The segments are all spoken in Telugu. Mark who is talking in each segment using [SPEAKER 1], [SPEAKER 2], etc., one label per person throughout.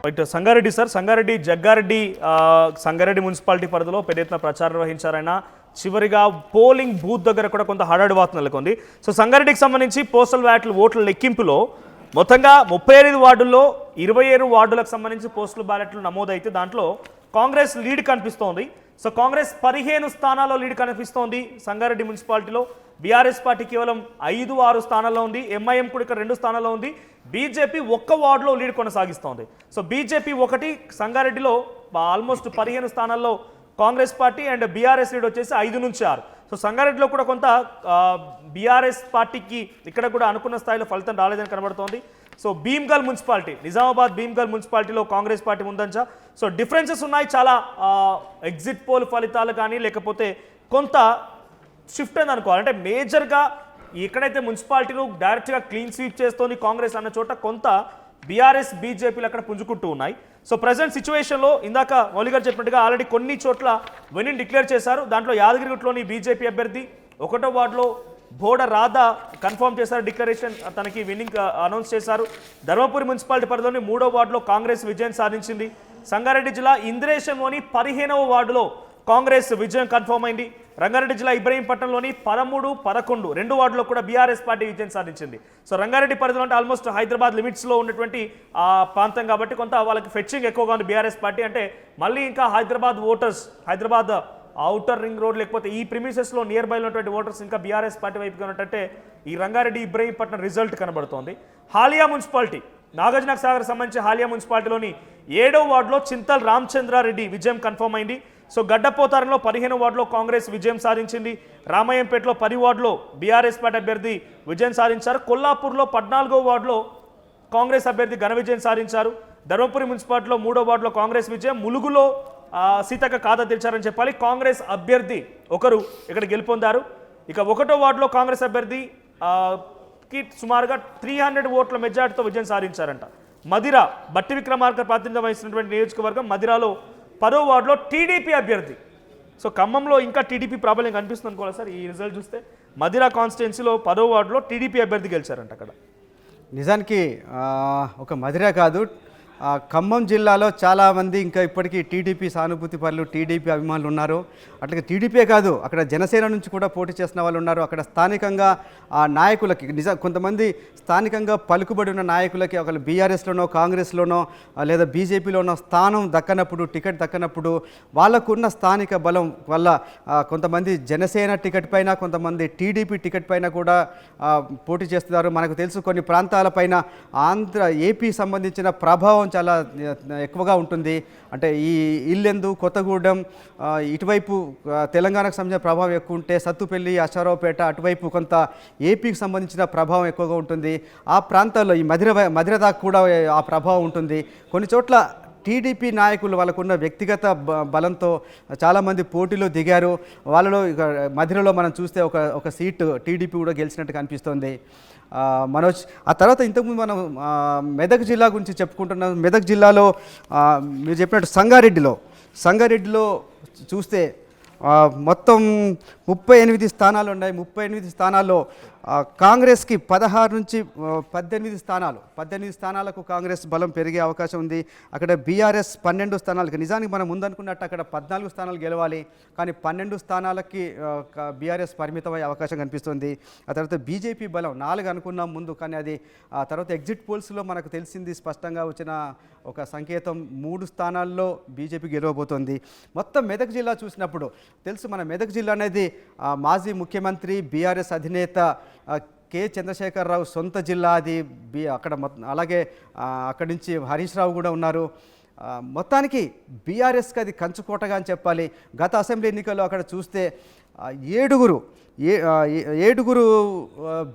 [SPEAKER 1] Right Sangareddy sir, Sangareddy Jaggareddy Sangareddy municipality పరిధిలో పెద్ద ఎత్తున ప్రచారం నిర్వహించారైనా చివరిగా పోలింగ్ బూత్ దగ్గర కూడా కొంత హడావిడి వార్త నెలకొంది. సో సంగారెడ్డికి సంబంధించి పోస్టల్ బ్యాలెట్ల ఓట్ల లెక్కింపులో మొత్తంగా 35 వార్డుల్లో 27 వార్డులకు సంబంధించి పోస్టల్ బ్యాలెట్లు నమోదైతే దాంట్లో కాంగ్రెస్ లీడ్ కనిపిస్తోంది. సో కాంగ్రెస్ 15 స్థానాల్లో లీడ్ కనిపిస్తోంది సంగారెడ్డి మున్సిపాలిటీలో. బీఆర్ఎస్ పార్టీ కేవలం 5-6 స్థానాల్లో ఉంది. ఎంఐఎం కూడా ఇక్కడ 2 స్థానాల్లో ఉంది. బీజేపీ ఒక్క వార్డులో లీడ్ కొనసాగిస్తోంది. సో బీజేపీ ఒకటి, సంగారెడ్డిలో ఆల్మోస్ట్ 15 స్థానాల్లో Congress party and BRS lead వచ్చేసి 5 నుంచి 6. సో సంగారెడ్డిలో కూడా కొంత బీఆర్ఎస్ పార్టీకి ఇక్కడ కూడా అనుకున్న స్థాయిలో ఫలితం రాలేదని కనబడుతోంది. సో భీమ్గల్ మున్సిపాలిటీ, నిజామాబాద్ భీమ్గల్ మున్సిపాలిటీలో కాంగ్రెస్ పార్టీ ముందంచ. సో డిఫరెన్సెస్ ఉన్నాయి చాలా. ఎగ్జిట్ పోల్ ఫలితాలు కానీ లేకపోతే కొంత షిఫ్ట్ అయింది అనుకోవాలి. అంటే మేజర్గా ఎక్కడైతే మున్సిపాలిటీలు డైరెక్ట్గా క్లీన్ స్వీప్ చేస్తోంది కాంగ్రెస్ అన్న చోట కొంత బీఆర్ఎస్ బీజేపీలు అక్కడ పుంజుకుంటూ ఉన్నాయి. సో ప్రజెంట్ సిచ్యువేషన్లో ఇందాక మౌలి గారు చెప్పినట్టుగా ఆల్రెడీ కొన్ని చోట్ల విన్నింగ్ డిక్లేర్ చేశారు. దాంట్లో యాదగిరిగుట్టలోని బీజేపీ అభ్యర్థి 1వ వార్డులో బోడ రాధా కన్ఫర్మ్ చేశారు, డిక్లరేషన్ తనకి విన్నింగ్ అనౌన్స్ చేశారు. ధర్మపురి మున్సిపాలిటీ పరిధిలోని 3వ వార్డులో కాంగ్రెస్ విజయం సాధించింది. సంగారెడ్డి జిల్లా ఇంద్రేశంలోని 15వ వార్డులో కాంగ్రెస్ విజయం కన్ఫర్మ్ అయింది. రంగారెడ్డి జిల్లా ఇబ్రహీంపట్నంలోని 13, 11 2 వార్డులో కూడా బీఆర్ఎస్ పార్టీ విజయం సాధించింది. సో రంగారెడ్డి పరిధిలో అంటే ఆల్మోస్ట్ హైదరాబాద్ లిమిట్స్లో ఉన్నటువంటి ప్రాంతం కాబట్టి కొంత వాళ్ళకి ఫెచ్చింగ్ ఎక్కువగా ఉంది బీఆర్ఎస్ పార్టీ. అంటే మళ్ళీ ఇంకా Hyderabad voters, Hyderabad outer ring road లేకపోతే ఈ ప్రిమిసెస్లో నియర్ బై ఉన్నటువంటి ఓటర్స్ ఇంకా బీఆర్ఎస్ పార్టీ వైపుగా ఉన్నట్టే ఈ రంగారెడ్డి ఇబ్రహీంపట్నం రిజల్ట్ కనబడుతోంది. హాలియా మున్సిపాలిటీ, నాగార్జున సాగర్ సంబంధించి హాలియా మున్సిపాలిటీలోని 7వ వార్డులో చింతల్ రామచంద్రారెడ్డి విజయం కన్ఫర్మ్ అయింది. సో గడ్డపోతారంలో 15వ వార్డులో కాంగ్రెస్ విజయం సాధించింది. రామయ్యంపేటలో 10 వార్డులో బీఆర్ఎస్ పార్టీ అభ్యర్థి విజయం సాధించారు. కొల్లాపూర్లో 14వ వార్డులో కాంగ్రెస్ అభ్యర్థి ఘన విజయం సాధించారు. ధర్మపురి మున్సిపాలిటీలో 3వ వార్డులో కాంగ్రెస్ విజయం. ములుగులో సీతక్క ఖాతా తెరిచారని చెప్పాలి. కాంగ్రెస్ అభ్యర్థి ఒకరు ఇక్కడ గెలుపొందారు. ఇక 1వ వార్డులో కాంగ్రెస్ అభ్యర్థి కి సుమారుగా 300 ఓట్ల మెజార్టీతో విజయం సాధించారంట. మదిర, బట్టి విక్రమార్క ప్రాతినిధ్యం వహిస్తున్నటువంటి నియోజకవర్గం మదిరాలో 10వ వార్డులో టీడీపీ అభ్యర్థి. సో ఖమ్మంలో ఇంకా టీడీపీ ప్రాబల్యం కనిపిస్తుంది అనుకోవాలి సార్ ఈ రిజల్ట్ చూస్తే. మదిరా కాన్స్టిట్యున్సీలో 10వ వార్డులో టీడీపీ అభ్యర్థి గెలిచారంట. అక్కడ
[SPEAKER 2] నిజానికి ఒక మదిరా కాదు, ఖమ్మం జిల్లాలో చాలామంది ఇంకా ఇప్పటికీ టీడీపీ సానుభూతి పరులు, టీడీపీ అభిమానులు ఉన్నారు. అట్లాగే టీడీపీ కాదు, అక్కడ జనసేన నుంచి కూడా పోటీ చేసిన వాళ్ళు ఉన్నారు. అక్కడ స్థానికంగా ఆ నాయకులకి కొంతమంది స్థానికంగా పలుకుబడి ఉన్న నాయకులకి ఒకళ్ళు బీఆర్ఎస్లోనో కాంగ్రెస్లోనో లేదా బీజేపీలోనో స్థానం దక్కనప్పుడు, టికెట్ దక్కనప్పుడు వాళ్ళకున్న స్థానిక బలం వల్ల కొంతమంది జనసేన టికెట్ పైన, కొంతమంది టీడీపీ టికెట్ పైన కూడా పోటీ చేస్తున్నారు. మనకు తెలుసు కొన్ని ప్రాంతాలపైన ఏపీ సంబంధించిన ప్రభావం చాలా ఎక్కువగా ఉంటుంది. అంటే ఈ ఇల్లెందు, కొత్తగూడెం ఇటువైపు తెలంగాణకు సంబంధించిన ప్రభావం ఎక్కువ ఉంటే, సత్తుపల్లి, అశ్వారావుపేట అటువైపు కొంత ఏపీకి సంబంధించిన ప్రభావం ఎక్కువగా ఉంటుంది. ఆ ప్రాంతాల్లో ఈ మధిర దాకా కూడా ఆ ప్రభావం ఉంటుంది. కొన్ని చోట్ల టీడీపీ నాయకులు వాళ్ళకున్న వ్యక్తిగత బలంతో చాలామంది పోటీలో దిగారు. వాళ్ళలో మధిరలో మనం చూస్తే ఒక సీటు టీడీపీ కూడా గెలిచినట్టు కనిపిస్తోంది. మనోజ్, ఆ తర్వాత ఇంతకుముందు మనం మెదక్ జిల్లా గురించి చెప్పుకుంటున్నాం. మెదక్ జిల్లాలో మీరు చెప్పినట్టు సంగారెడ్డిలో చూస్తే మొత్తం 38 స్థానాలు ఉన్నాయి. 38 స్థానాల్లో కాంగ్రెస్కి 16 నుంచి 18 స్థానాలకు కాంగ్రెస్ బలం పెరిగే అవకాశం ఉంది. అక్కడ బీఆర్ఎస్ 12 స్థానాలకి, నిజానికి మనం ముందనుకున్నట్టు అక్కడ 14 స్థానాలు గెలవాలి, కానీ 12 స్థానాలకి బీఆర్ఎస్ పరిమితమయ్యే అవకాశం కనిపిస్తుంది. ఆ తర్వాత బీజేపీ బలం 4 అనుకున్నాం ముందు, కానీ అది ఆ తర్వాత ఎగ్జిట్ పోల్స్లో మనకు తెలిసింది, స్పష్టంగా వచ్చిన ఒక సంకేతం 3 స్థానాల్లో బీజేపీ గెలవబోతోంది. మొత్తం మెదక్ జిల్లా చూసినప్పుడు తెలుసు, మన మెదక్ జిల్లా అనేది మాజీ ముఖ్యమంత్రి బీఆర్ఎస్ అధినేత కె చంద్రశేఖరరావు సొంత జిల్లా అది. అక్కడ అలాగే అక్కడి నుంచి హరీష్ రావు కూడా ఉన్నారు. మొత్తానికి బీఆర్ఎస్కి అది కంచుకోటగా అని చెప్పాలి. గత అసెంబ్లీ ఎన్నికల్లో అక్కడ చూస్తే 7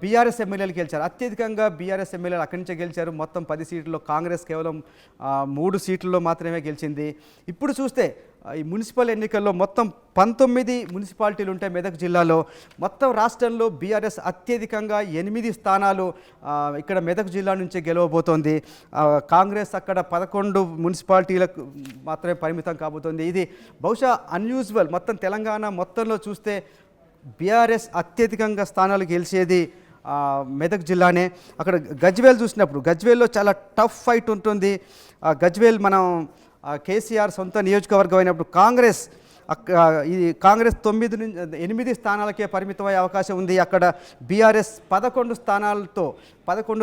[SPEAKER 2] బీఆర్ఎస్ ఎమ్మెల్యేలు గెలిచారు. అత్యధికంగా బీఆర్ఎస్ ఎమ్మెల్యేలు అక్కడి నుంచే గెలిచారు. మొత్తం 10 సీట్లలో కాంగ్రెస్ కేవలం 3 సీట్లలో మాత్రమే గెలిచింది. ఇప్పుడు చూస్తే ఈ మున్సిపల్ ఎన్నికల్లో మొత్తం 19 మున్సిపాలిటీలు ఉంటాయి మెదక్ జిల్లాలో. మొత్తం రాష్ట్రంలో బీఆర్ఎస్ అత్యధికంగా 8 స్థానాలు ఇక్కడ మెదక్ జిల్లా నుంచే గెలవబోతోంది. కాంగ్రెస్ అక్కడ 11 మున్సిపాలిటీలకు మాత్రమే పరిమితం కాబోతోంది. ఇది బహుశా అన్యూజువల్. మొత్తం తెలంగాణ మొత్తంలో చూస్తే బీఆర్ఎస్ అత్యధికంగా స్థానాలు గెలిచేది మెదక్ జిల్లానే. అక్కడ గజ్వేల్ చూసినప్పుడు గజ్వేల్లో చాలా టఫ్ ఫైట్ ఉంటుంది. గజ్వేల్ మనం కేసీఆర్ సొంత నియోజకవర్గం అయినప్పుడు కాంగ్రెస్ ఈ కాంగ్రెస్ 8 స్థానాలకే పరిమితమయ్యే అవకాశం ఉంది. అక్కడ బీఆర్ఎస్ 11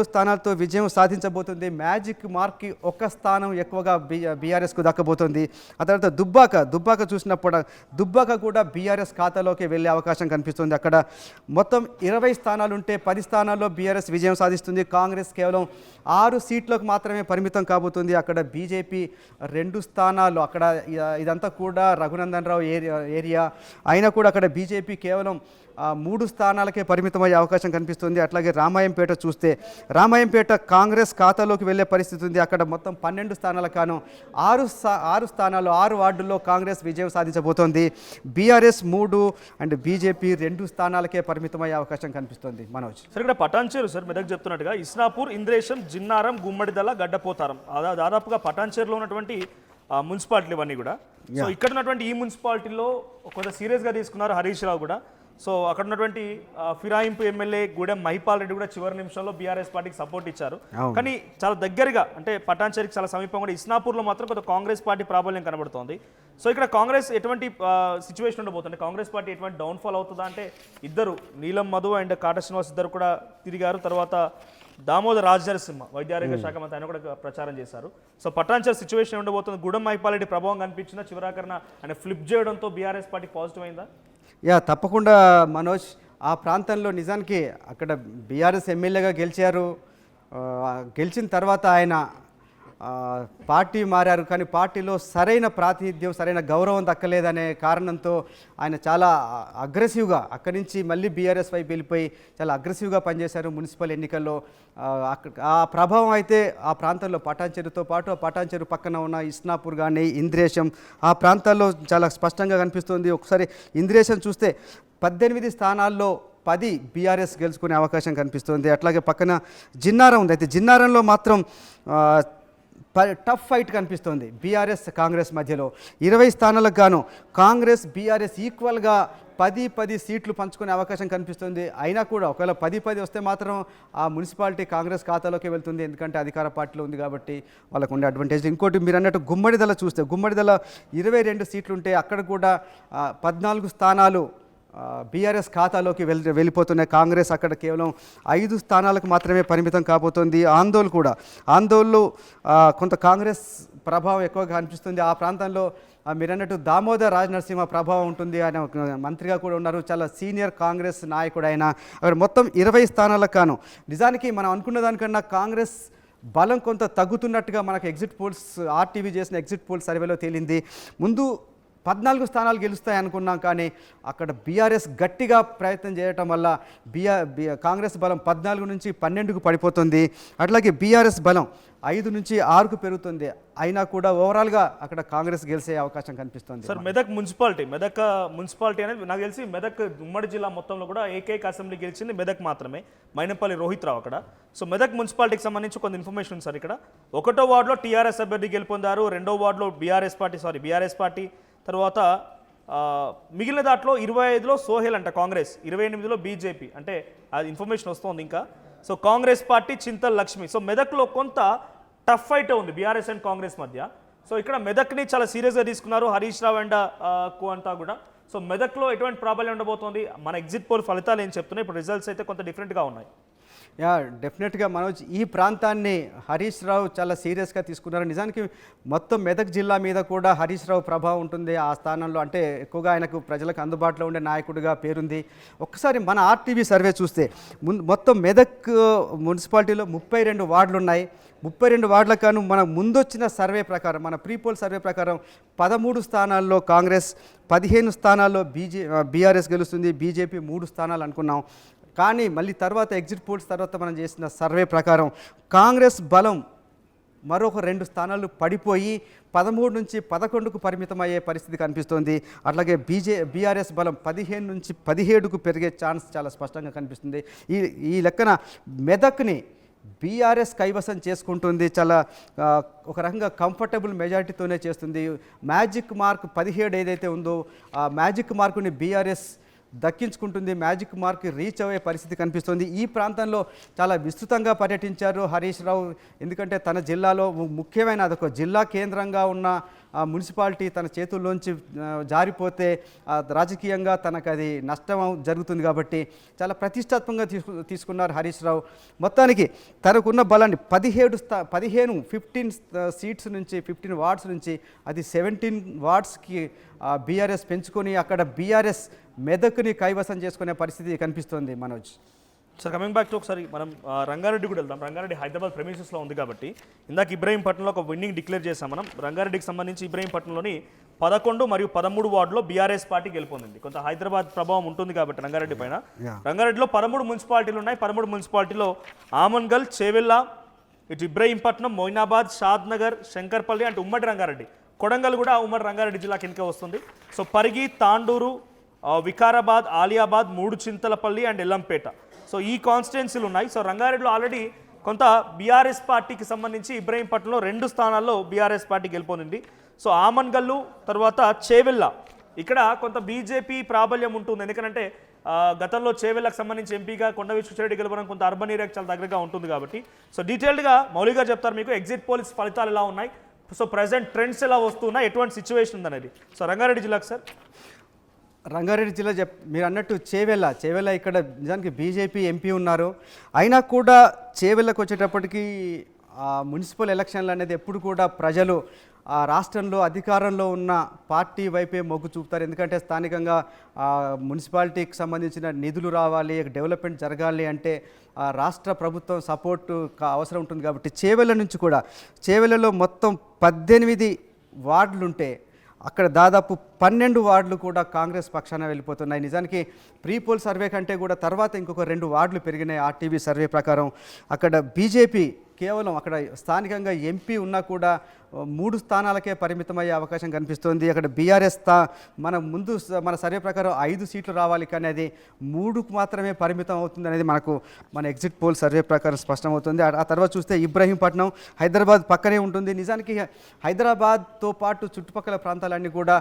[SPEAKER 2] స్థానాలతో విజయం సాధించబోతుంది. మ్యాజిక్ మార్క్కి ఒక్క స్థానం ఎక్కువగా బీఆర్ఎస్కు దక్కబోతుంది. ఆ తర్వాత దుబ్బాక చూసినప్పుడు దుబ్బాక కూడా బీఆర్ఎస్ ఖాతాలోకి వెళ్ళే అవకాశం కనిపిస్తుంది. అక్కడ మొత్తం 20 స్థానాలు ఉంటే 10 స్థానాల్లో బీఆర్ఎస్ విజయం సాధిస్తుంది. కాంగ్రెస్ కేవలం 6 సీట్లకు మాత్రమే పరిమితం కాబోతుంది. అక్కడ బీజేపీ 2 స్థానాలు, అక్కడ ఇదంతా కూడా రఘునందన్ రావు ఏరియా అయినా కూడా అక్కడ బీజేపీ కేవలం 3 స్థానాలకే పరిమితమయ్యే అవకాశం కనిపిస్తుంది. అట్లాగే రామాయంపేట చూస్తే రామాయంపేట కాంగ్రెస్ ఖాతాలోకి వెళ్ళే పరిస్థితి ఉంది. అక్కడ మొత్తం 12 స్థానాల కాను 6 స్థానాలు 6 వార్డుల్లో కాంగ్రెస్ విజయం సాధించబోతోంది. బీఆర్ఎస్ 3 అండ్ బీజేపీ 2 స్థానాలకే పరిమితమయ్యే అవకాశం కనిపిస్తుంది. మనోజ్
[SPEAKER 1] సార్, ఇక్కడ పటాన్చేరు సార్ మెదక్ చెప్తున్నట్టుగా ఇస్నాపూర్, ఇంద్రేశం, జిన్నారం, గుమ్మడిదల, గడ్డపోతారం దాదాపుగా పటాన్చేరులో ఉన్నటువంటి మున్సిపాలిటీలు ఇవన్నీ కూడా. సో ఇక్కడ ఉన్నటువంటి ఈ మున్సిపాలిటీలో కొంత సీరియస్గా తీసుకున్నారు హరీష్ రావు కూడా. సో అక్కడ ఉన్నటువంటి ఫిరాయింపు ఎమ్మెల్యే గూడెం మహిపాల్ రెడ్డి కూడా చివరి నిమిషంలో బీఆర్ఎస్ పార్టీకి సపోర్ట్ ఇచ్చారు. కానీ చాలా దగ్గరగా అంటే పటాన్చేరికి చాలా సమీపం కూడా ఇస్నాపూర్లో మాత్రం కొంత కాంగ్రెస్ పార్టీ ప్రాబల్యం కనబడుతోంది. సో ఇక్కడ కాంగ్రెస్ ఎటువంటి సిచ్యువేషన్ ఉండబోతుంది? కాంగ్రెస్ పార్టీ ఎటువంటి డౌన్ఫాల్ అవుతుందా అంటే ఇద్దరు నీలం మధు అండ్ కాట శ్రీనివాస్ ఇద్దరు కూడా తిరిగారు. తర్వాత దామోదర్ రాజనరసింహ వైద్యారోగ్య శాఖ మంత్రి ఆయన కూడా ప్రచారం చేశారు. సో పటాన్చేరు సిచ్యువేషన్ ఉండబోతుంది. గూడెం మహిపాల్ రెడ్డి ప్రభావం కనిపించిందా? చివరాకరణ ఆయన ఫ్లిప్ చేయడంతో బీఆర్ఎస్ పార్టీ పాజిటివ్ అయిందా?
[SPEAKER 2] తప్పకుండా మనోజ్. ఆ ప్రాంతంలో నిజానికి అక్కడ బీఆర్ఎస్ ఎమ్మెల్యేగా గెలిచారు. గెలిచిన తర్వాత ఆయన పార్టీ మారారు. కానీ పార్టీలో సరైన ప్రాతినిధ్యం, సరైన గౌరవం దక్కలేదనే కారణంతో ఆయన చాలా అగ్రెసివ్గా అక్కడి నుంచి మళ్ళీ బీఆర్ఎస్ వైపు వెళ్ళిపోయి చాలా అగ్రెసివ్గా పనిచేశారు మున్సిపల్ ఎన్నికల్లో. ఆ ప్రభావం అయితే ఆ ప్రాంతంలో పటాన్చెరుతో పాటు ఆ పటాన్చెరు పక్కన ఉన్న ఇస్నాపూర్ కానీ ఇంద్రేశం ఆ ప్రాంతాల్లో చాలా స్పష్టంగా కనిపిస్తుంది. ఒకసారి ఇంద్రేశం చూస్తే 18 స్థానాల్లో 10 బీఆర్ఎస్ గెలుచుకునే అవకాశం కనిపిస్తుంది. అట్లాగే పక్కన జిన్నారం ఉంది. అయితే జిన్నారంలో మాత్రం టఫ్ ఫైట్ కనిపిస్తుంది బీఆర్ఎస్ కాంగ్రెస్ మధ్యలో. 20 స్థానాలకు గాను కాంగ్రెస్ బీఆర్ఎస్ ఈక్వల్గా 10 సీట్లు పంచుకునే అవకాశం కనిపిస్తుంది. అయినా కూడా ఒకవేళ 10 వస్తే మాత్రం ఆ మున్సిపాలిటీ కాంగ్రెస్ ఖాతాలోకి వెళ్తుంది. ఎందుకంటే అధికార పార్టీలో ఉంది కాబట్టి వాళ్ళకు ఉండే అడ్వాంటేజ్. ఇంకోటి మీరు అన్నట్టు గుమ్మడిదల చూస్తే గుమ్మడిదల 22 సీట్లు ఉంటే అక్కడ కూడా 14 స్థానాలు బీఆర్ఎస్ ఖాతాలోకి వెళ్ళిపోతున్నాయి. కాంగ్రెస్ అక్కడ కేవలం 5 స్థానాలకు మాత్రమే పరిమితం కాబోతోంది. ఆందోళనలో కొంత కాంగ్రెస్ ప్రభావం ఎక్కువగా కనిపిస్తుంది. ఆ ప్రాంతంలో మీరు అన్నట్టు దామోదర్ రాజనరసింహ ప్రభావం ఉంటుంది. ఆయన మంత్రిగా కూడా ఉన్నారు. చాలా సీనియర్ కాంగ్రెస్ నాయకుడు ఆయన. అక్కడ మొత్తం 20 స్థానాలకు కాను నిజానికి మనం అనుకున్న దానికన్నా కాంగ్రెస్ బలం కొంత తగ్గుతున్నట్టుగా మనకు ఎగ్జిట్ పోల్స్ ఆర్టీవీ చేసిన ఎగ్జిట్ పోల్ సర్వేలో తేలింది. ముందు 14 స్థానాలు గెలుస్తాయి అనుకున్నాం. కానీ అక్కడ బీఆర్ఎస్ గట్టిగా ప్రయత్నం చేయటం వల్ల కాంగ్రెస్ బలం 14 నుంచి 12కు పడిపోతుంది. అట్లాగే బీఆర్ఎస్ బలం 5 నుంచి 6కు పెరుగుతుంది. అయినా కూడా ఓవరాల్గా అక్కడ కాంగ్రెస్ గెలిచే అవకాశం కనిపిస్తుంది.
[SPEAKER 1] సార్ మెదక్ మున్సిపాలిటీ అనేది నాకు తెలిసి మెదక్ ఉమ్మడి జిల్లా మొత్తంలో కూడా ఏకైక అసెంబ్లీ గెలిచింది మెదక్ మాత్రమే, మైనంపల్లి రోహిత్ రావు అక్కడ. సో మెదక్ మున్సిపాలిటీకి సంబంధించి కొంత ఇన్ఫర్మేషన్ ఉంది సార్. ఇక్కడ 1వ వార్డులో టీఆర్ఎస్ అభ్యర్థి గెలుపొందారు. 2వ వార్డులో బీఆర్ఎస్ పార్టీ. తర్వాత మిగిలిన దాంట్లో 25లో సోహెల్ అంట కాంగ్రెస్, 28లో బీజేపీ. అంటే అది ఇన్ఫర్మేషన్ వస్తుంది ఇంకా. So Congress party Chintal Lakshmi. So మెదక్లో కొంత టఫ్ ఫైట్ ఉంది బీఆర్ఎస్ అండ్ కాంగ్రెస్ మధ్య. సో ఇక్కడ మెదక్ని చాలా సీరియస్గా తీసుకున్నారు హరీష్ రావు అండ్ అంతా కూడా. సో మెదక్లో ఎటువంటి ప్రాబ్లం ఉండబోతోంది? మన ఎగ్జిట్ పోల్ ఫలితాలు ఏం చెప్తున్నాయి? ఇప్పుడు రిజల్ట్స్ అయితే కొంత డిఫరెంట్గా ఉన్నాయి.
[SPEAKER 2] డెఫినెట్గా మనోజ్, ఈ ప్రాంతాన్ని హరీష్ రావు చాలా సీరియస్గా తీసుకున్నారు. నిజానికి మొత్తం మెదక్ జిల్లా మీద కూడా హరీష్ రావు ప్రభావం ఉంటుంది ఆ స్థానంలో. అంటే ఎక్కువగా ఆయనకు ప్రజలకు అందుబాటులో ఉండే నాయకుడిగా పేరుంది. ఒక్కసారి మన ఆర్టీవీ సర్వే చూస్తే మొత్తం మెదక్ మున్సిపాలిటీలో 32 వార్డులు ఉన్నాయి. 32 వార్డులకు గాను మన ముందొచ్చిన సర్వే ప్రకారం, మన ప్రీపోల్ సర్వే ప్రకారం 13 స్థానాల్లో కాంగ్రెస్, 15 స్థానాల్లో బీఆర్ఎస్ గెలుస్తుంది. బీజేపీ 3 స్థానాలు అనుకున్నాం. కానీ మళ్ళీ తర్వాత ఎగ్జిట్ పోల్స్ తర్వాత మనం చేసిన సర్వే ప్రకారం కాంగ్రెస్ బలం మరొక 2 స్థానాలు పడిపోయి 13 నుంచి 11కు పరిమితమయ్యే పరిస్థితి కనిపిస్తోంది. అట్లాగే బీఆర్ఎస్ బలం 15 నుంచి 17కు పెరిగే ఛాన్స్ చాలా స్పష్టంగా కనిపిస్తుంది. ఈ లెక్కన మెదక్ని బీఆర్ఎస్ కైవసం చేసుకుంటుంది. చాలా ఒక రకంగా కంఫర్టబుల్ మెజారిటీతోనే చేస్తుంది. మ్యాజిక్ మార్క్ 17 ఏదైతే ఉందో ఆ మ్యాజిక్ మార్కుని బీఆర్ఎస్ దక్కించుకుంటుంది, మ్యాజిక్ మార్క్ రీచ్ అయ్యే పరిస్థితి కనిపిస్తుంది. ఈ ప్రాంతంలో చాలా విస్తృతంగా పర్యటించారు హరీష్ రావు. ఎందుకంటే తన జిల్లాలో ముఖ్యమైన అదొక జిల్లా కేంద్రంగా ఉన్న మున్సిపాలిటీ తన చేతుల్లోంచి జారిపోతే రాజకీయంగా తనకు అది నష్టం జరుగుతుంది కాబట్టి చాలా ప్రతిష్టాత్మకంగా తీసుకున్నారు హరీష్ రావు. మొత్తానికి తనకున్న బలాన్ని 15 సీట్స్ నుంచి 15 వార్డ్స్ నుంచి అది 17 వార్డ్స్కి బీఆర్ఎస్ పెంచుకొని అక్కడ బీఆర్ఎస్ మెదక్ని కైవసం చేసుకునే పరిస్థితి కనిపిస్తుంది Manoj.
[SPEAKER 1] Sir coming back to ఒకసారి మనం రంగారెడ్డి కూడా వెళ్దాం. రంగారెడ్డి హైదరాబాద్ ప్రెమిసెస్లో ఉంది కాబట్టి ఇందాక ఇబ్రహీంపట్నంలో ఒక విన్నింగ్ డిక్లేర్ చేసాం మనం. రంగారెడ్డికి సంబంధించి ఇబ్రహీంపట్నంలోని 11 మరియు 13 వార్డులో బీఆర్ఎస్ పార్టీ గెలుపొందింది. కొంత హైదరాబాద్ ప్రభావం ఉంటుంది కాబట్టి రంగారెడ్డి పైన. రంగారెడ్డిలో 13 మున్సిపాలిటీలు ఉన్నాయి. 13 మున్సిపాలిటీలో ఆమన్గల్, చేవెళ్ళ, ఇటు ఇబ్రహీంపట్నం, మొయినాబాద్, షాద్ నగర్, శంకర్పల్లి అంటే ఉమ్మడి రంగారెడ్డి. కొడంగల్ కూడా ఉమ్మడి రంగారెడ్డి జిల్లా కిందకే వస్తుంది. సో పరిగి, తాండూరు, వికారాబాద్, ఆలియాబాద్, మూడు చింతలపల్లి అండ్ ఎల్లంపేట. సో ఈ కాన్స్టిట్యున్సీలు ఉన్నాయి. సో రంగారెడ్డిలో ఆల్రెడీ కొంత బీఆర్ఎస్ పార్టీకి సంబంధించి ఇబ్రహీంపట్నంలో 2 స్థానాల్లో బీఆర్ఎస్ పార్టీ గెలుపొందింది. సో ఆమన్గల్లు తర్వాత చేవెళ్ళ ఇక్కడ కొంత బీజేపీ ప్రాబల్యం ఉంటుంది. ఎందుకంటే గతంలో చేవెళ్ళకు సంబంధించి ఎంపీగా కొండ విశ్వేశ్వరరెడ్డి గెలవడం కొంత అర్బన్ ఏరియాకి చాలా దగ్గరగా ఉంటుంది కాబట్టి. సో డీటెయిల్డ్గా మౌలిగా చెప్తారు మీకు ఎగ్జిట్ పోల్స్ ఫలితాలు ఎలా ఉన్నాయి, సో ప్రజెంట్ ట్రెండ్స్ ఎలా వస్తున్నాయి, ఎటువంటి సిచ్యువేషన్ ఉందనేది. సో రంగారెడ్డి జిల్లాకు సార్.
[SPEAKER 2] రంగారెడ్డి జిల్లా మీరు అన్నట్టు చేవెళ్ళ ఇక్కడ నిజానికి బీజేపీ ఎంపీ ఉన్నారు. అయినా కూడా చేవెళ్ళకు వచ్చేటప్పటికి మున్సిపల్ ఎలక్షన్లు అనేది ఎప్పుడు కూడా ప్రజలు రాష్ట్రంలో అధికారంలో ఉన్న పార్టీ వైపే మొగ్గు చూపుతారు. ఎందుకంటే స్థానికంగా మున్సిపాలిటీకి సంబంధించిన నిధులు రావాలి, డెవలప్మెంట్ జరగాలి అంటే రాష్ట్ర ప్రభుత్వం సపోర్టు అవసరం ఉంటుంది కాబట్టి చేవెళ్ళలో మొత్తం 18 వార్డులుంటే అక్కడ దాదాపు 12 వార్డులు కూడా కాంగ్రెస్ పక్షాన వెళ్ళిపోతున్నాయి. నిజానికి ప్రీపోల్ సర్వే కంటే కూడా తర్వాత ఇంకొక 2 వార్డులు పెరిగినాయి ఆర్టీవీ సర్వే ప్రకారం. అక్కడ బీజేపీ కేవలం అక్కడ స్థానికంగా ఎంపీ ఉన్నా కూడా 3 స్థానాలకే పరిమితమయ్యే అవకాశం కనిపిస్తోంది. అక్కడ బీఆర్ఎస్ మన సర్వే ప్రకారం 5 సీట్లు రావాలి, కానీ అది 3కు మాత్రమే పరిమితం అవుతుంది అనేది మన ఎగ్జిట్ పోల్ సర్వే ప్రకారం స్పష్టమవుతుంది. ఆ తర్వాత చూస్తే ఇబ్రహీంపట్నం హైదరాబాద్ పక్కనే ఉంటుంది. నిజానికి హైదరాబాద్తో పాటు చుట్టుపక్కల ప్రాంతాలన్నీ కూడా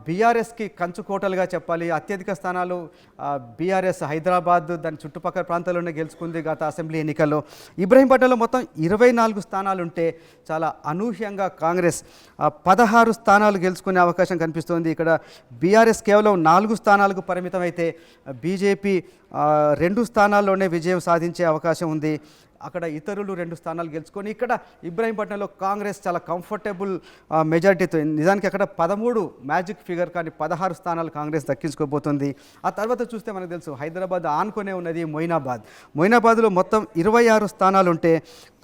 [SPEAKER 2] బీఆర్ఎస్కి కంచుకోటలుగా చెప్పాలి. అత్యధిక స్థానాలు బీఆర్ఎస్ హైదరాబాద్ దాని చుట్టుపక్కల ప్రాంతాల్లోనే గెలుచుకుంది గత అసెంబ్లీ ఎన్నికల్లో. ఇబ్రహీంపట్నంలో మొత్తం 24 స్థానాలుంటే చాలా అనూహ్యంగా కాంగ్రెస్ 16 స్థానాలు గెలుచుకునే అవకాశం కనిపిస్తోంది. ఇక్కడ బీఆర్ఎస్ కేవలం 4 స్థానాలకు పరిమితం అయితే బీజేపీ 2 స్థానాల్లోనే విజయం సాధించే అవకాశం ఉంది. అక్కడ ఇతరులు 2 స్థానాలు గెలుచుకొని ఇక్కడ ఇబ్రహీంపట్నంలో కాంగ్రెస్ చాలా కంఫర్టబుల్ మెజారిటీతో, నిజానికి అక్కడ 13 మ్యాజిక్ ఫిగర్ కానీ 16 స్థానాలు కాంగ్రెస్ దక్కించుకోబోతుంది. ఆ తర్వాత చూస్తే మనకు తెలుసు హైదరాబాద్ ఆనుకునే ఉన్నది మొయినాబాద్లో మొత్తం 26 స్థానాలు ఉంటే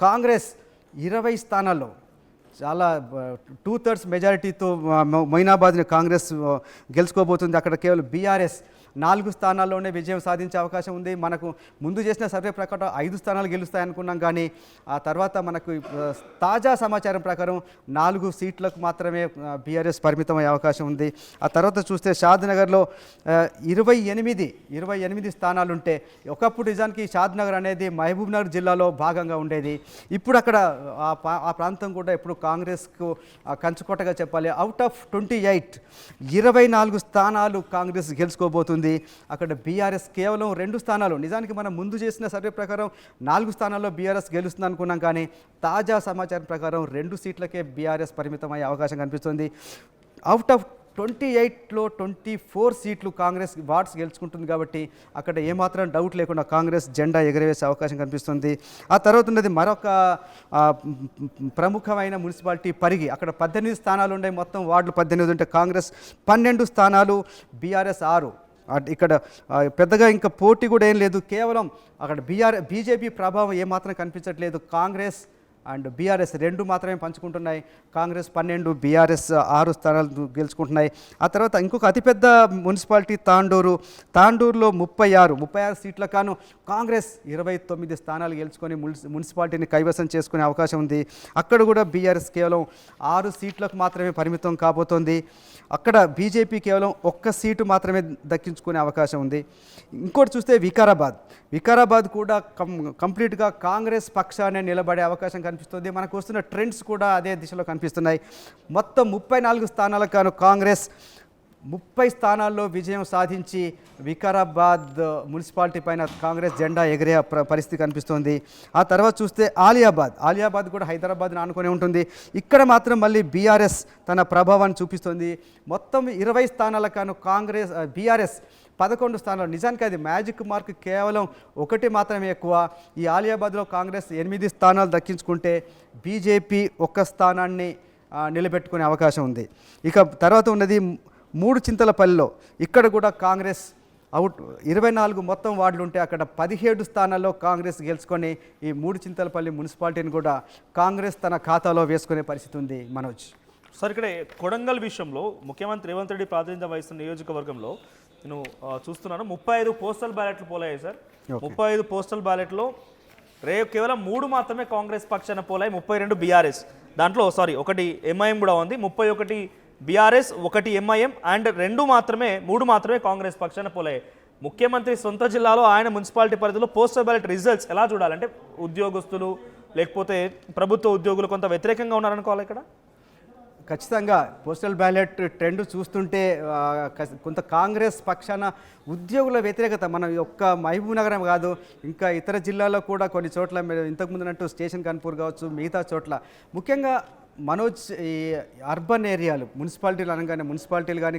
[SPEAKER 2] కాంగ్రెస్ 20 స్థానాల్లో చాలా 2/3 మెజారిటీతో మొయినాబాద్ని కాంగ్రెస్ గెలుచుకోబోతుంది. అక్కడ కేవలం బీఆర్ఎస్ 4 స్థానాల్లోనే విజయం సాధించే అవకాశం ఉంది. మనకు ముందు చేసిన సర్వే ప్రకారం 5 స్థానాలు గెలుస్తాయనుకున్నాం, కానీ ఆ తర్వాత మనకు తాజా సమాచారం ప్రకారం 4 సీట్లకు మాత్రమే బీఆర్ఎస్ పరిమితమయ్యే అవకాశం ఉంది. ఆ తర్వాత చూస్తే షాద్ నగర్లో 28 స్థానాలుంటే ఒకప్పుడు నిజానికి షాద్ నగర్ అనేది మహబూబ్ నగర్ జిల్లాలో భాగంగా ఉండేది. ఇప్పుడు అక్కడ ఆ ప్రాంతం కూడా ఇప్పుడు కాంగ్రెస్కు కంచుకోటగా చెప్పాలి. అవుట్ ఆఫ్ 28 24 స్థానాలు కాంగ్రెస్ గెలుచుకోబోతుంది. అక్కడ బీఆర్ఎస్ కేవలం 2 స్థానాలు, నిజానికి మనం ముందు చేసిన సర్వే ప్రకారం 4 స్థానాల్లో బీఆర్ఎస్ గెలుస్తుంది అనుకున్నాం, కానీ తాజా సమాచారం ప్రకారం 2 సీట్లకే బీఆర్ఎస్ పరిమితమయ్యే అవకాశం కనిపిస్తుంది. అవుట్ ఆఫ్ 28లో 24 సీట్లు కాంగ్రెస్ వార్డ్స్ గెలుచుకుంటుంది కాబట్టి అక్కడ ఏమాత్రం డౌట్ లేకుండా కాంగ్రెస్ జెండా ఎగరవేసే అవకాశం కనిపిస్తుంది. ఆ తర్వాత ఉన్నది మరొక ప్రముఖమైన మున్సిపాలిటీ పరిగి. అక్కడ 18 స్థానాలు ఉన్నాయి, మొత్తం వార్డులు 18 ఉంటే కాంగ్రెస్ 12 స్థానాలు, బీఆర్ఎస్ 6. ఇక్కడ పెద్దగా ఇంకా పోటీ కూడా ఏం లేదు, కేవలం అక్కడ బీజేపీ ప్రభావం ఏమాత్రం కనిపించట్లేదు. కాంగ్రెస్ అండ్ బీఆర్ఎస్ 2 మాత్రమే పంచుకుంటున్నాయి. కాంగ్రెస్ 12, బీఆర్ఎస్ 6 స్థానాలు గెలుచుకుంటున్నాయి. ఆ తర్వాత ఇంకొక అతిపెద్ద మున్సిపాలిటీ తాండూరులో 36 సీట్ల కాను కాంగ్రెస్ 29 స్థానాలు గెలుచుకొని మున్సిపాలిటీని కైవసం చేసుకునే అవకాశం ఉంది. అక్కడ కూడా బీఆర్ఎస్ కేవలం 6 సీట్లకు మాత్రమే పరిమితం కాబోతోంది. అక్కడ బీజేపీ కేవలం 1 సీటు మాత్రమే దక్కించుకునే అవకాశం ఉంది. ఇంకోటి చూస్తే వికారాబాద్ కూడా కంప్లీట్గా కాంగ్రెస్ పక్షానే నిలబడే అవకాశం కనిపిస్తుంది. మనకు వస్తున్న ట్రెండ్స్ కూడా అదే దిశలో కనిపిస్తున్నాయి. మొత్తం 34 స్థానాలకు కాను కాంగ్రెస్ 30 స్థానాల్లో విజయం సాధించి వికారాబాద్ మున్సిపాలిటీ పైన కాంగ్రెస్ జెండా ఎగిరే పరిస్థితి కనిపిస్తోంది. ఆ తర్వాత చూస్తే ఆలియాబాద్ కూడా హైదరాబాద్ని ఆనుకొని ఉంటుంది. ఇక్కడ మాత్రం మళ్ళీ బీఆర్ఎస్ తన ప్రభావాన్ని చూపిస్తుంది. మొత్తం 20 స్థానాలకు బీఆర్ఎస్ 11 స్థానాలు. నిజానికి అది మ్యాజిక్ మార్క్ కేవలం 1 మాత్రమే ఎక్కువ. ఈ ఆలియాబాద్లో కాంగ్రెస్ 8 స్థానాలు దక్కించుకుంటే బీజేపీ 1 స్థానాన్ని నిలబెట్టుకునే అవకాశం ఉంది. ఇక తర్వాత ఉన్నది 3 చింతలపల్లిలో. ఇక్కడ కూడా కాంగ్రెస్ అవుట్. 24 మొత్తం వార్డులు ఉంటే అక్కడ 17 స్థానాల్లో కాంగ్రెస్ గెలుచుకొని ఈ 3 చింతలపల్లి మున్సిపాలిటీని కూడా కాంగ్రెస్ తన ఖాతాలో వేసుకునే పరిస్థితి ఉంది. మనోజ్
[SPEAKER 1] సార్, ఇక్కడ కొడంగల్ విషయంలో ముఖ్యమంత్రి రేవంత్ రెడ్డి ప్రాతినిధ్యం వహిస్తున్న నియోజకవర్గంలో నేను చూస్తున్నాను 35 పోస్టల్ బ్యాలెట్లు పోలాయి సార్. 35 పోస్టల్ బ్యాలెట్లో కేవలం 3 మాత్రమే కాంగ్రెస్ పక్షాన పోలాయి, 32 బీఆర్ఎస్. దాంట్లో ఒకటి ఎంఐఎం కూడా ఉంది. 31 బీఆర్ఎస్, 1 ఎంఐఎం అండ్ 3 మాత్రమే కాంగ్రెస్ పక్షాన పోలాయి. ముఖ్యమంత్రి సొంత జిల్లాలో ఆయన మున్సిపాలిటీ పరిధిలో పోస్టల్ బ్యాలెట్ రిజల్ట్స్ ఎలా చూడాలంటే ఉద్యోగస్తులు లేకపోతే ప్రభుత్వ ఉద్యోగులు కొంత వ్యతిరేకంగా ఉన్నారనుకోవాలి. ఇక్కడ
[SPEAKER 2] ఖచ్చితంగా పోస్టల్ బ్యాలెట్ ట్రెండ్ చూస్తుంటే కొంత కాంగ్రెస్ పక్షాన ఉద్యోగుల వ్యతిరేకత మన యొక్క మహబూబ్ నగరం కాదు, ఇంకా ఇతర జిల్లాల్లో కూడా కొన్ని చోట్ల ఇంతకుముందున్నట్టు స్టేషన్ కాన్పూర్ కావచ్చు, మిగతా చోట్ల ముఖ్యంగా మనోజ్ ఈ అర్బన్ ఏరియాలు మున్సిపాలిటీలు అనగానే మున్సిపాలిటీలు కానీ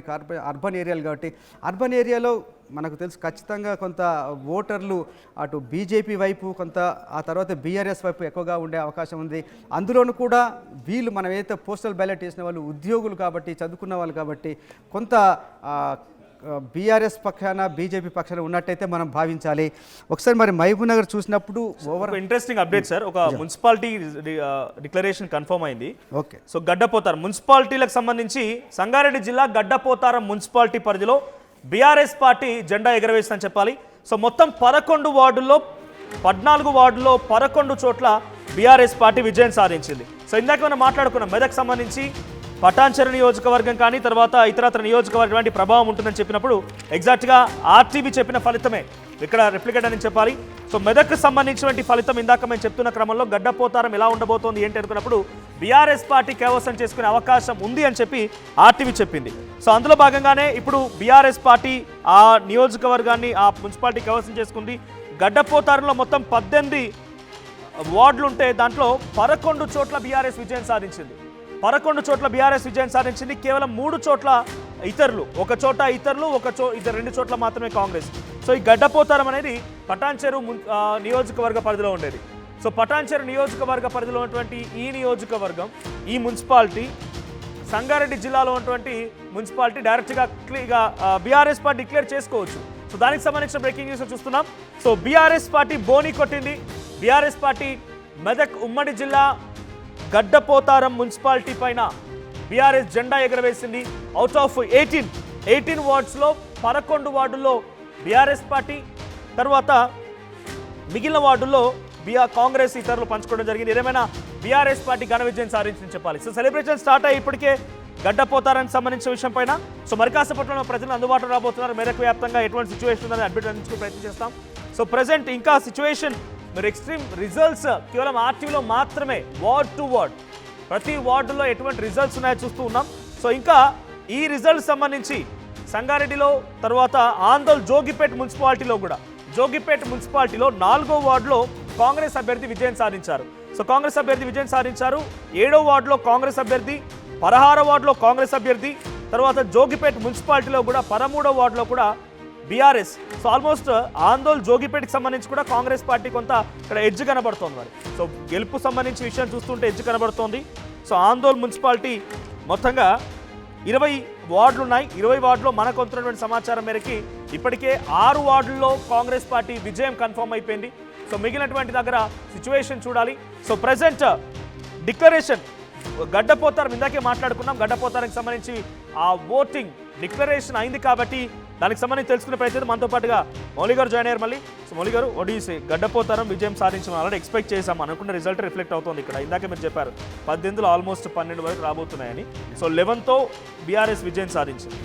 [SPEAKER 2] అర్బన్ ఏరియాలు కాబట్టి అర్బన్ ఏరియాలో మనకు తెలుసు ఖచ్చితంగా కొంత ఓటర్లు అటు బీజేపీ వైపు కొంత ఆ తర్వాత బీఆర్ఎస్ వైపు ఎక్కువగా ఉండే అవకాశం ఉంది. అందులోనూ కూడా వీళ్ళు మనం ఏదైతే పోస్టల్ బ్యాలెట్ చేసిన వాళ్ళు ఉద్యోగులు కాబట్టి చదువుకున్న వాళ్ళు కాబట్టి కొంత బీఆర్ఎస్ పక్షాన బీజేపీ పక్షాన ఉన్నట్టయితే మనం భావించాలి. ఒకసారి మరి మహబూబ్ నగర్ చూసినప్పుడు
[SPEAKER 1] ఇంట్రెస్టింగ్ అప్డేట్ సార్, ఒక మున్సిపాలిటీ డిక్లరేషన్ కన్ఫర్మ్ అయింది.
[SPEAKER 2] ఓకే,
[SPEAKER 1] సో గడ్డపోతారం మున్సిపాలిటీలకు సంబంధించి సంగారెడ్డి జిల్లా గడ్డపోతారం మున్సిపాలిటీ పరిధిలో బీఆర్ఎస్ పార్టీ జెండా ఎగరవేసిందని చెప్పాలి. సో మొత్తం 11 వార్డుల్లో 14 వార్డుల్లో 11 చోట్ల బీఆర్ఎస్ పార్టీ విజయం సాధించింది. సో ఇందాక మనం మాట్లాడుకున్నాం మెదక్ సంబంధించి పటాన్చెరు నియోజకవర్గం కానీ తర్వాత ఇతరత్ర నియోజకవర్గం వంటి ప్రభావం ఉంటుందని చెప్పినప్పుడు ఎగ్జాక్ట్గా ఆర్టీవీ చెప్పిన ఫలితమే ఇక్కడ రిప్లికేట్ అని చెప్పాలి. సో మెదక్కు సంబంధించినటువంటి ఫలితం ఇందాక మేము చెప్తున్న క్రమంలో గడ్డపోతారం ఎలా ఉండబోతోంది ఏంటి అనుకున్నప్పుడు బీఆర్ఎస్ పార్టీ కైవసం చేసుకునే అవకాశం ఉంది అని చెప్పి ఆర్టీవీ చెప్పింది. సో అందులో భాగంగానే ఇప్పుడు బీఆర్ఎస్ పార్టీ ఆ నియోజకవర్గాన్ని ఆ మున్సిపాలిటీ కైవసం చేసుకుంది. గడ్డపోతారంలో మొత్తం 18 వార్డులు ఉంటే దాంట్లో 11 చోట్ల బీఆర్ఎస్ విజయం సాధించింది. 11 చోట్ల బీఆర్ఎస్ విజయం సాధించింది. కేవలం 3 చోట్ల ఇతరులు, 1 చోట ఇతరులు, 2 చోట్ల మాత్రమే కాంగ్రెస్. సో ఈ గడ్డపోతారం అనేది పటాన్చెరు నియోజకవర్గ పరిధిలో ఉండేది. సో పటాన్చెరు నియోజకవర్గ పరిధిలో ఉన్నటువంటి ఈ నియోజకవర్గం, ఈ మున్సిపాలిటీ సంగారెడ్డి జిల్లాలో ఉన్నటువంటి మున్సిపాలిటీ డైరెక్ట్గా బీఆర్ఎస్ పార్టీ డిక్లేర్ చేసుకోవచ్చు. సో దానికి సంబంధించిన బ్రేకింగ్ న్యూస్ చూస్తున్నాం. సో బీఆర్ఎస్ పార్టీ బోని కొట్టింది. బీఆర్ఎస్ పార్టీ మెదక్ ఉమ్మడి జిల్లా గడ్డపోతారం మున్సిపాలిటీ పైన బీఆర్ఎస్ జెండా ఎగరవేసింది. అవుట్ ఆఫ్ 18 వార్డ్స్లో 11 వార్డుల్లో బీఆర్ఎస్ పార్టీ, తర్వాత మిగిలిన వార్డుల్లో కాంగ్రెస్ ఇతరులు పంచుకోవడం జరిగింది. ఏదేమైనా బీఆర్ఎస్ పార్టీ ఘన విజయం సాధించిందని చెప్పాలి. సో సెలబ్రేషన్ స్టార్ట్ అయ్యి ఇప్పటికే గడ్డపోతారానికి సంబంధించిన విషయం పైన సో మరి కాసేపట్లో ప్రజలు అందుబాటులో రాబోతున్నారు. మెదక్ వ్యాప్తంగా ఎటువంటి సిచ్యువేషన్ ఉందని అప్డేట్ అందించుకునే ప్రయత్నం చేస్తాం. సో ప్రజెంట్ ఇంకా సిచ్యువేషన్ మరి ఎక్స్ట్రీమ్ రిజల్ట్స్ కేవలం ఆర్టీవీలో మాత్రమే వార్డ్ టు వార్డ్ ప్రతి వార్డులో ఎటువంటి రిజల్ట్స్ ఉన్నాయో చూస్తూ ఉన్నాం. సో ఇంకా ఈ రిజల్ట్స్ సంబంధించి సంగారెడ్డిలో తర్వాత ఆందోళ్ జోగిపేట్ మున్సిపాలిటీలో కూడా జోగిపేట్ మున్సిపాలిటీలో 4వ వార్డులో కాంగ్రెస్ అభ్యర్థి విజయం సాధించారు. సో కాంగ్రెస్ అభ్యర్థి విజయం సాధించారు. 7వ వార్డులో కాంగ్రెస్ అభ్యర్థి, 16వ వార్డులో కాంగ్రెస్ అభ్యర్థి, తర్వాత జోగిపేట్ మున్సిపాలిటీలో కూడా 13వ వార్డులో కూడా బీఆర్ఎస్. సో ఆల్మోస్ట్ ఆందోళ్ జోగిపేటకి సంబంధించి కూడా కాంగ్రెస్ పార్టీ కొంత ఇక్కడ ఎడ్జ్ కనబడుతోంది. మరి సో గెలుపు సంబంధించి విషయం చూస్తుంటే ఎడ్జ్ కనబడుతోంది. సో ఆందోళ్ మున్సిపాలిటీ మొత్తంగా 20 వార్డులు ఉన్నాయి. 20 వార్డులో మనకు వస్తున్నటువంటి సమాచారం మేరకి ఇప్పటికే 6 వార్డుల్లో కాంగ్రెస్ పార్టీ విజయం కన్ఫర్మ్ అయిపోయింది. సో మిగిలినటువంటి దగ్గర సిచ్యువేషన్ చూడాలి. సో ప్రజెంట్ డిక్లరేషన్ గడ్డపోతారం ఇందాకే మాట్లాడుకున్నాం. గడ్డపోతారానికి సంబంధించి ఆ ఓటింగ్ డిక్లరేషన్ అయింది కాబట్టి దానికి సంబంధించి తెలుసుకునే ప్రయత్నం మనతో పాటుగా మౌలి గారు జాయిన్ అయ్యారు. మళ్ళీ సో మౌలి గారు, ఒడిసీ గడ్డపోతారం విజయం సాధించడం ఆల్రెడీ ఎక్స్పెక్ట్ చేసాం, అనుకున్న రిజల్ట్ రిఫ్లెక్ట్ అవుతుంది. ఇక్కడ ఇందాకే మీరు చెప్పారు 18లో ఆల్మోస్ట్ 12 వరకు రాబోతున్నాయని. సో 11తో బీఆర్ఎస్ విజయం సాధించింది.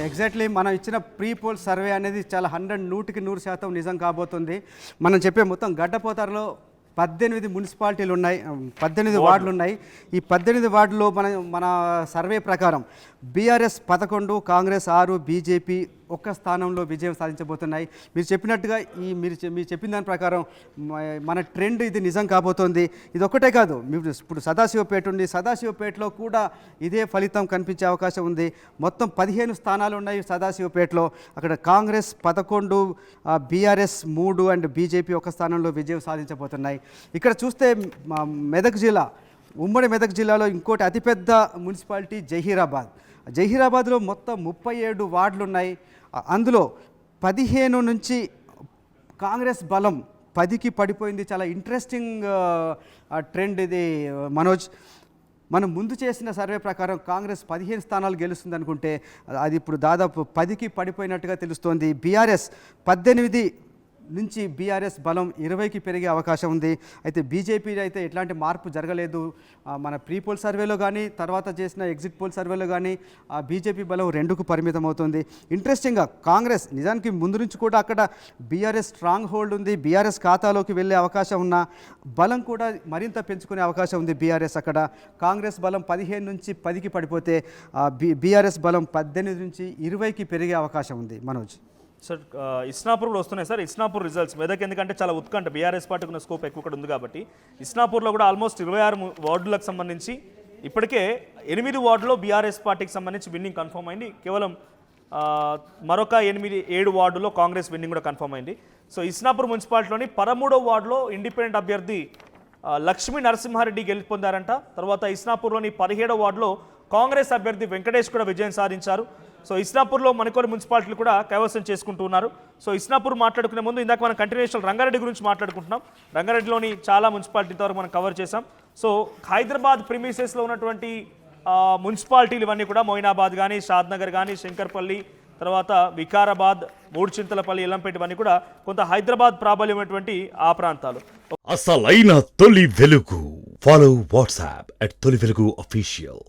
[SPEAKER 2] ఎగ్జాక్ట్లీ మనం ఇచ్చిన ప్రీ పోల్ సర్వే అనేది చాలా 100కి 100% నిజం కాబోతుంది. మనం చెప్పే మొత్తం గడ్డపోతారులో 18 మున్సిపాలిటీలు ఉన్నాయి, 18 వార్డులు ఉన్నాయి. ఈ 18 వార్డులో మన సర్వే ప్రకారం బీఆర్ఎస్ 11, కాంగ్రెస్ 6, బీజేపీ ఒక్క స్థానంలో విజయం సాధించబోతున్నాయి. మీరు చెప్పినట్టుగా మీరు చెప్పిన దాని ప్రకారం మన ట్రెండ్ ఇది నిజం కాబోతోంది. ఇది ఒక్కటే కాదు, మీరు ఇప్పుడు సదాశివపేట ఉంది, సదాశివపేటలో కూడా ఇదే ఫలితం కనిపించే అవకాశం ఉంది. మొత్తం 15 స్థానాలు ఉన్నాయి సదాశివపేటలో. అక్కడ కాంగ్రెస్ 11, బీఆర్ఎస్ 3 అండ్ బీజేపీ ఒక స్థానంలో విజయం సాధించబోతున్నాయి. ఇక్కడ చూస్తే మెదక్ జిల్లా, ఉమ్మడి మెదక్ జిల్లాలో ఇంకోటి అతిపెద్ద మున్సిపాలిటీ జహీరాబాద్లో మొత్తం 37 వార్డులు ఉన్నాయి. అందులో 15 నుంచి కాంగ్రెస్ బలం 10కి పడిపోయింది. చాలా ఇంట్రెస్టింగ్ ట్రెండ్ ఇది మనోజ్. మనం ముందు చేసిన సర్వే ప్రకారం కాంగ్రెస్ 15 స్థానాలు గెలుస్తుంది అనుకుంటే అది ఇప్పుడు దాదాపు 10కి పడిపోయినట్టుగా తెలుస్తోంది. బీఆర్ఎస్ 18 నుంచి బీఆర్ఎస్ బలం 20కి పెరిగే అవకాశం ఉంది. అయితే బీజేపీ అయితే ఎట్లాంటి మార్పు జరగలేదు. మన ప్రీ పోల్ సర్వేలో కానీ తర్వాత చేసిన ఎగ్జిట్ పోల్ సర్వేలో కానీ బీజేపీ బలం 2కు పరిమితం అవుతుంది. ఇంట్రెస్టింగ్గా కాంగ్రెస్ నిజానికి ముందు నుంచి కూడా అక్కడ బీఆర్ఎస్ స్ట్రాంగ్ హోల్డ్ ఉంది. బీఆర్ఎస్ ఖాతాలోకి వెళ్ళే అవకాశం ఉన్న బలం కూడా మరింత పెంచుకునే అవకాశం ఉంది బీఆర్ఎస్. అక్కడ కాంగ్రెస్ బలం 15 నుంచి 10కి పడిపోతే బీఆర్ఎస్ బలం 18 నుంచి 20కి పెరిగే అవకాశం ఉంది మనోజ్.
[SPEAKER 1] సార్ ఇస్నాపూర్ కూడా వస్తున్నాయి సార్. ఇస్నాపూర్ రిజల్ట్స్ మెదక్ ఎందుకంటే చాలా ఉత్కంఠ, బీఆర్ఎస్ పార్టీకి ఉన్న స్కోప్ ఎక్కువ ఉంది కాబట్టి ఇస్నాపూర్లో కూడా ఆల్మోస్ట్ 26 వార్డులకు సంబంధించి ఇప్పటికే 8 వార్డులో బీఆర్ఎస్ పార్టీకి సంబంధించి విన్నింగ్ కన్ఫర్మ్ అయింది. కేవలం మరొక 7 వార్డులో కాంగ్రెస్ విన్నింగ్ కూడా కన్ఫర్మ్ అయింది. సో ఇస్నాపూర్ మున్సిపాలిటీలోని 13వ వార్డులో ఇండిపెండెంట్ అభ్యర్థి లక్ష్మీ నరసింహారెడ్డి గెలుపొందారంట. తర్వాత ఇస్నాపూర్లోని 17వ వార్డులో కాంగ్రెస్ అభ్యర్థి వెంకటేష్ కూడా విజయం సాధించారు. సో ఇస్నాపూర్లో మరికొన్ని మున్సిపాలిటీలు కూడా కైవసం చేసుకుంటూ ఉన్నారు. సో ఇస్నాపూర్ మాట్లాడుకునే ముందు ఇందాక మనం కంటిన్యూషన్ రంగారెడ్డి గురించి మాట్లాడుకుంటున్నాం. రంగారెడ్డిలోని చాలా మున్సిపాలిటీల వరకు మనం కవర్ చేసాం. సో హైదరాబాద్ ప్రిమిసెస్లో ఉన్నటువంటి మున్సిపాలిటీలు ఇవన్నీ కూడా మొయినాబాద్ కానీ, షాద్నగర్ కానీ, శంకర్పల్లి, తర్వాత వికారాబాద్, మూడుచింతలపల్లి, ఎల్లంపేట ఇవన్నీ కూడా కొంత హైదరాబాద్ ప్రాబల్యమైనటువంటి ఆ ప్రాంతాలు.
[SPEAKER 3] అసలైన తొలి వెలుగు. ఫాలో వాట్సాప్ @తొలి వెలుగు అఫీషియల్.